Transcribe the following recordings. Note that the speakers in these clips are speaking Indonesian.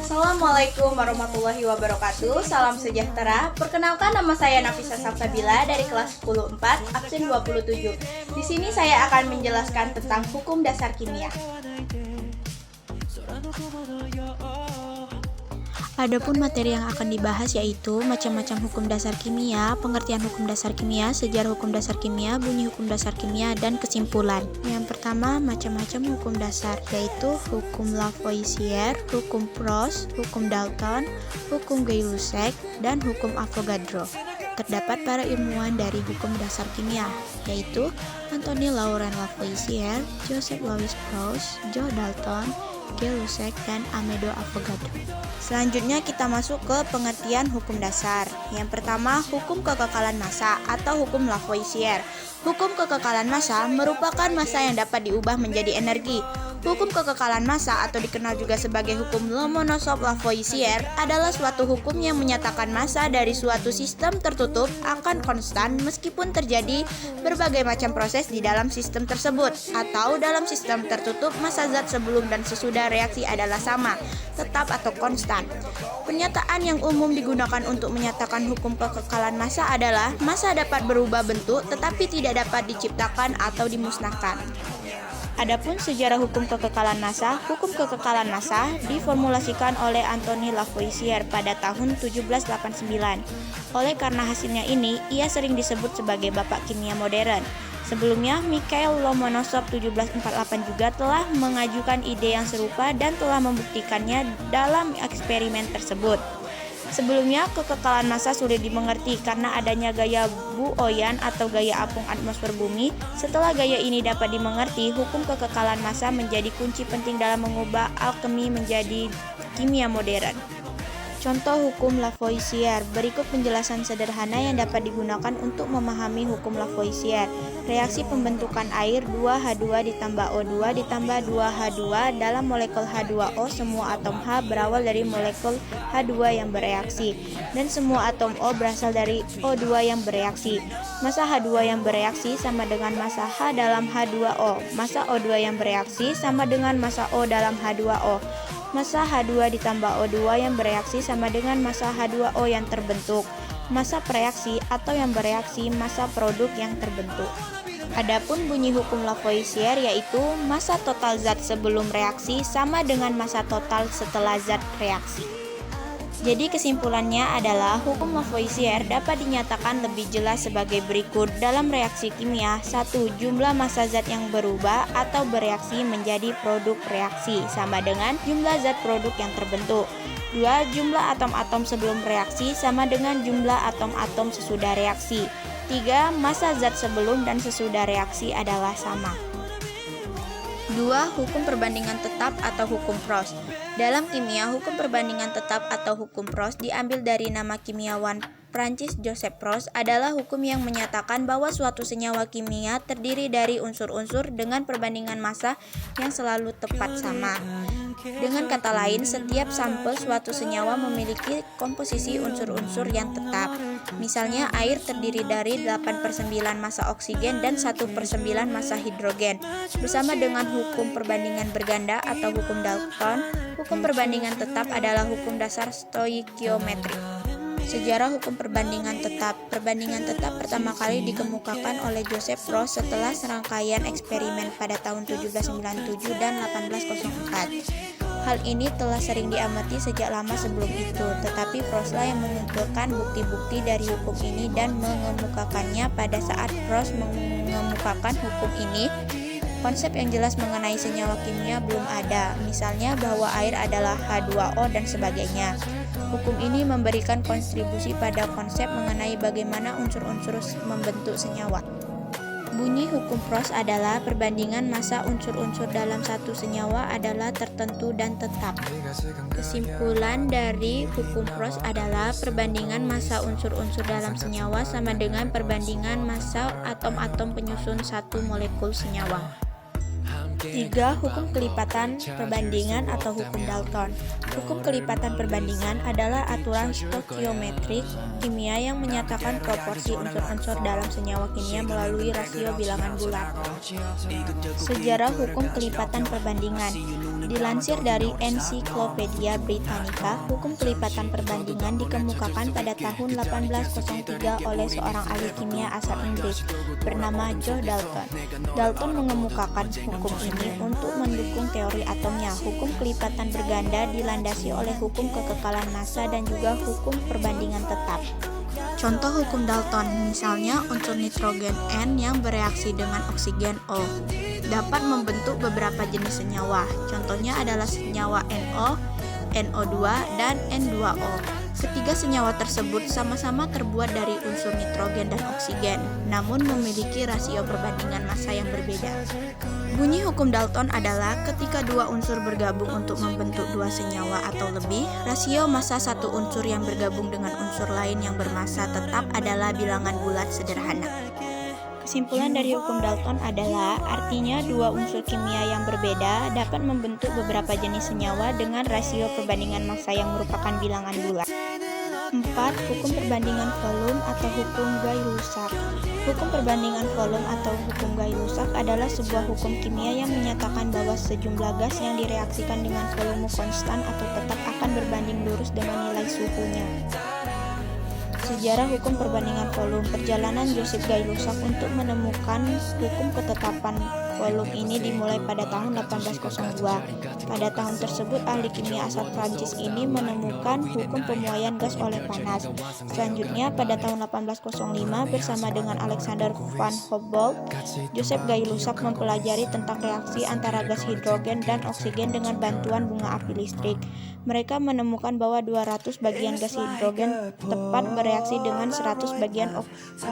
Assalamualaikum warahmatullahi wabarakatuh. Salam sejahtera. Perkenalkan, nama saya Nafisa Salsabila dari kelas 10 4 absen 27. Di sini saya akan menjelaskan tentang hukum dasar kimia. Adapun materi yang akan dibahas yaitu macam-macam hukum dasar kimia, pengertian hukum dasar kimia, sejarah hukum dasar kimia, bunyi hukum dasar kimia, dan kesimpulan. Yang pertama, macam-macam hukum dasar, yaitu hukum Lavoisier, hukum Proust, hukum Dalton, hukum Gay-Lussac, dan hukum Avogadro. Terdapat para ilmuwan dari hukum dasar kimia, yaitu Anthony Laurent Lavoisier, Joseph Louis Proust, Joe Dalton, Gay-Lussac, dan Amedeo Avogadro. Selanjutnya kita masuk ke pengertian hukum dasar. Yang pertama, hukum kekekalan massa atau hukum Lavoisier. Hukum kekekalan massa merupakan massa yang dapat diubah menjadi energi. Hukum kekekalan massa atau dikenal juga sebagai hukum Lomonosov-Lavoisier adalah suatu hukum yang menyatakan massa dari suatu sistem tertutup akan konstan meskipun terjadi berbagai macam proses di dalam sistem tersebut, atau dalam sistem tertutup massa zat sebelum dan sesudah reaksi adalah sama, tetap atau konstan. Pernyataan yang umum digunakan untuk menyatakan hukum kekekalan massa adalah massa dapat berubah bentuk tetapi tidak dapat diciptakan atau dimusnahkan. Adapun sejarah hukum kekekalan massa diformulasikan oleh Anthony Lavoisier pada tahun 1789. Oleh karena hasilnya ini, ia sering disebut sebagai bapak kimia modern. Sebelumnya, Mikhail Lomonosov 1748 juga telah mengajukan ide yang serupa dan telah membuktikannya dalam eksperimen tersebut. Sebelumnya, kekekalan massa sulit dimengerti karena adanya gaya Booyan atau gaya apung atmosfer bumi. Setelah gaya ini dapat dimengerti, hukum kekekalan massa menjadi kunci penting dalam mengubah alkemi menjadi kimia modern. Contoh hukum Lavoisier. Berikut penjelasan sederhana yang dapat digunakan untuk memahami hukum Lavoisier. Reaksi pembentukan air 2H2 ditambah O2 ditambah 2H2 dalam molekul H2O. Semua atom H berawal dari molekul H2 yang bereaksi, dan semua atom O berasal dari O2 yang bereaksi. Massa H2 yang bereaksi sama dengan massa H dalam H2O. Massa O2 yang bereaksi sama dengan massa O dalam H2O. Massa H2 ditambah O2 yang bereaksi sama dengan massa H2O yang terbentuk. Massa preaksi atau yang bereaksi massa produk yang terbentuk. Adapun bunyi hukum Lavoisier yaitu massa total zat sebelum reaksi sama dengan massa total setelah zat reaksi. Jadi kesimpulannya adalah hukum Lavoisier dapat dinyatakan lebih jelas sebagai berikut. Dalam reaksi kimia, 1. Jumlah massa zat yang berubah atau bereaksi menjadi produk reaksi sama dengan jumlah zat produk yang terbentuk. 2. Jumlah atom-atom sebelum reaksi sama dengan jumlah atom-atom sesudah reaksi. 3. Massa zat sebelum dan sesudah reaksi adalah sama. 2. Hukum perbandingan tetap atau hukum Proust. Dalam kimia, hukum perbandingan tetap atau hukum Proust diambil dari nama kimiawan Prancis Joseph Proust adalah hukum yang menyatakan bahwa suatu senyawa kimia terdiri dari unsur-unsur dengan perbandingan massa yang selalu tepat sama. Dengan kata lain, setiap sampel suatu senyawa memiliki komposisi unsur-unsur yang tetap. Misalnya, air terdiri dari 8/9 massa oksigen dan 1/9 massa hidrogen. Bersama dengan hukum perbandingan berganda atau hukum Dalton, hukum perbandingan tetap adalah hukum dasar stoikiometri. Sejarah hukum perbandingan tetap. Perbandingan tetap pertama kali dikemukakan oleh Joseph Proust setelah serangkaian eksperimen pada tahun 1797 dan 1804. Hal ini telah sering diamati sejak lama sebelum itu, tetapi Proustlah yang mengumpulkan bukti-bukti dari hukum ini dan mengemukakannya. Pada saat Proust mengemukakan hukum ini, konsep yang jelas mengenai senyawa kimia belum ada, misalnya bahwa air adalah H2O dan sebagainya. Hukum ini memberikan kontribusi pada konsep mengenai bagaimana unsur-unsur membentuk senyawa. Bunyi hukum Proust adalah perbandingan massa unsur-unsur dalam satu senyawa adalah tertentu dan tetap. Kesimpulan dari hukum Proust adalah perbandingan massa unsur-unsur dalam senyawa sama dengan perbandingan massa atom-atom penyusun satu molekul senyawa. 3. Hukum kelipatan perbandingan atau hukum Dalton. Hukum kelipatan perbandingan adalah aturan stoikiometrik kimia yang menyatakan proporsi unsur-unsur dalam senyawa kimia melalui rasio bilangan bulat. Sejarah hukum kelipatan perbandingan. Dilansir dari Encyclopedia Britannica, hukum kelipatan perbandingan dikemukakan pada tahun 1803 oleh seorang ahli kimia asal Inggris bernama John Dalton. Dalton mengemukakan hukum ini untuk mendukung teori atomnya. Hukum kelipatan berganda dilandasi oleh hukum kekekalan massa dan juga hukum perbandingan tetap. Contoh hukum Dalton, misalnya unsur nitrogen N yang bereaksi dengan oksigen O dapat membentuk beberapa jenis senyawa. Contohnya adalah senyawa NO, NO2, dan N2O. Ketiga senyawa tersebut sama-sama terbuat dari unsur nitrogen dan oksigen, namun memiliki rasio perbandingan massa yang berbeda. Bunyi hukum Dalton adalah ketika dua unsur bergabung untuk membentuk dua senyawa atau lebih, rasio massa satu unsur yang bergabung dengan unsur lain yang bermassa tetap adalah bilangan bulat sederhana. Kesimpulan dari hukum Dalton adalah artinya dua unsur kimia yang berbeda dapat membentuk beberapa jenis senyawa dengan rasio perbandingan massa yang merupakan bilangan bulat. 4. Hukum perbandingan volume atau hukum Gay-Lussac. Hukum perbandingan volume atau hukum Gay-Lussac adalah sebuah hukum kimia yang menyatakan bahwa sejumlah gas yang direaksikan dengan volume konstan atau tetap akan berbanding lurus dengan nilai suhunya. Sejarah hukum perbandingan volume. Perjalanan Joseph Gay-Lussac untuk menemukan hukum ketetapan volume ini dimulai pada tahun 1802. Pada tahun tersebut, ahli kimia asal Prancis ini menemukan hukum pemuaian gas oleh panas. Selanjutnya, pada tahun 1805 bersama dengan Alexander van Humboldt, Joseph Gay-Lussac mempelajari tentang reaksi antara gas hidrogen dan oksigen dengan bantuan bunga api listrik. Mereka menemukan bahwa 200 bagian gas hidrogen tepat bereaksi dengan 100 bagian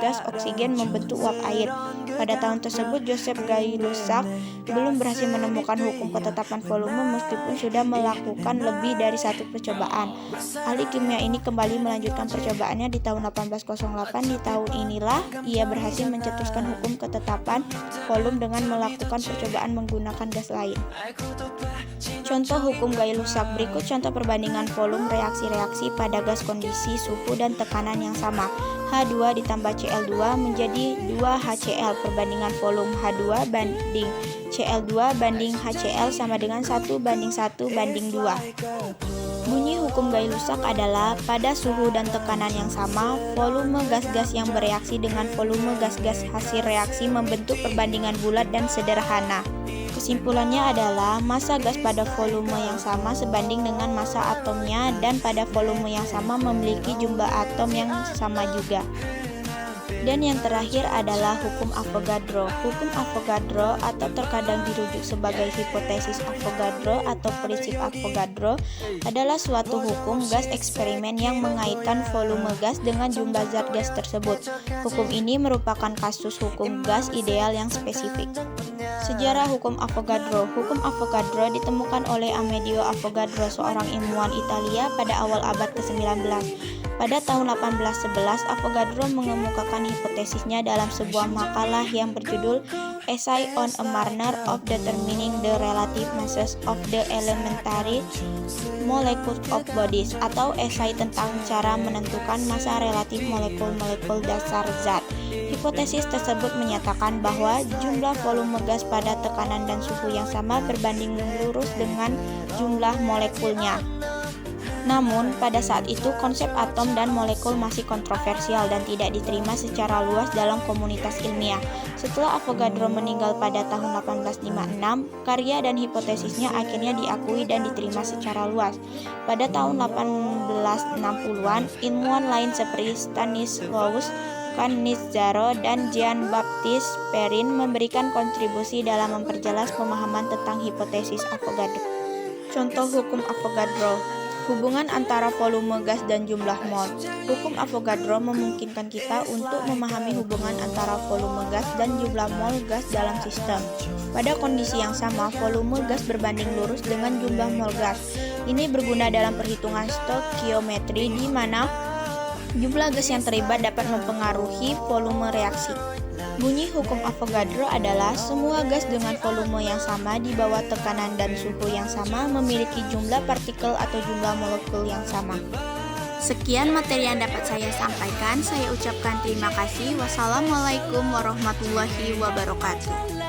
gas oksigen membentuk uap air. Pada tahun tersebut, Joseph Gay-Lussac belum berhasil menemukan hukum ketetapan volume meskipun sudah melakukan lebih dari satu percobaan. Ahli kimia ini kembali melanjutkan percobaannya di tahun 1808. Di tahun inilah ia berhasil mencetuskan hukum ketetapan volume dengan melakukan percobaan menggunakan gas lain. Contoh hukum Gay-Lussac. Berikut contoh perbandingan volume reaksi-reaksi pada gas kondisi suhu dan tekanan yang sama. H2 ditambah Cl2 menjadi 2HCl. Perbandingan volume H2 banding Cl2 banding HCl sama dengan 1:1 banding 2. Bunyi hukum Gay-Lussac adalah pada suhu dan tekanan yang sama, volume gas-gas yang bereaksi dengan volume gas-gas hasil reaksi membentuk perbandingan bulat dan sederhana. Kesimpulannya adalah massa gas pada volume yang sama sebanding dengan massa atomnya dan pada volume yang sama memiliki jumlah atom yang sama juga. Dan yang terakhir adalah hukum Avogadro. Hukum Avogadro atau terkadang dirujuk sebagai hipotesis Avogadro atau prinsip Avogadro adalah suatu hukum gas eksperimen yang mengaitkan volume gas dengan jumlah zat gas tersebut. Hukum ini merupakan kasus hukum gas ideal yang spesifik. Sejarah hukum Avogadro. Hukum Avogadro ditemukan oleh Amedeo Avogadro, seorang ilmuwan Italia pada awal abad ke-19. Pada tahun 1811, Avogadro mengemukakan hipotesisnya dalam sebuah makalah yang berjudul Essay on a Manner of Determining the Relative Masses of the Elementary Molecules of Bodies, atau esai tentang cara menentukan massa relatif molekul-molekul dasar zat. Hipotesis tersebut menyatakan bahwa jumlah volume gas pada tekanan dan suhu yang sama berbanding lurus dengan jumlah molekulnya. Namun, pada saat itu konsep atom dan molekul masih kontroversial dan tidak diterima secara luas dalam komunitas ilmiah. Setelah Avogadro meninggal pada tahun 1856, karya dan hipotesisnya akhirnya diakui dan diterima secara luas. Pada tahun 1860-an, ilmuwan lain seperti Stanislaus Cannizzaro dan Jean-Baptiste Perrin memberikan kontribusi dalam memperjelas pemahaman tentang hipotesis Avogadro. Contoh hukum Avogadro. Hubungan antara volume gas dan jumlah mol. Hukum Avogadro memungkinkan kita untuk memahami hubungan antara volume gas dan jumlah mol gas dalam sistem. Pada kondisi yang sama, volume gas berbanding lurus dengan jumlah mol gas. Ini berguna dalam perhitungan stokiometri di mana jumlah gas yang terlibat dapat mempengaruhi volume reaksi. Bunyi hukum Avogadro adalah semua gas dengan volume yang sama di bawah tekanan dan suhu yang sama memiliki jumlah partikel atau jumlah molekul yang sama. Sekian materi yang dapat saya sampaikan. Saya ucapkan terima kasih. Wassalamualaikum warahmatullahi wabarakatuh.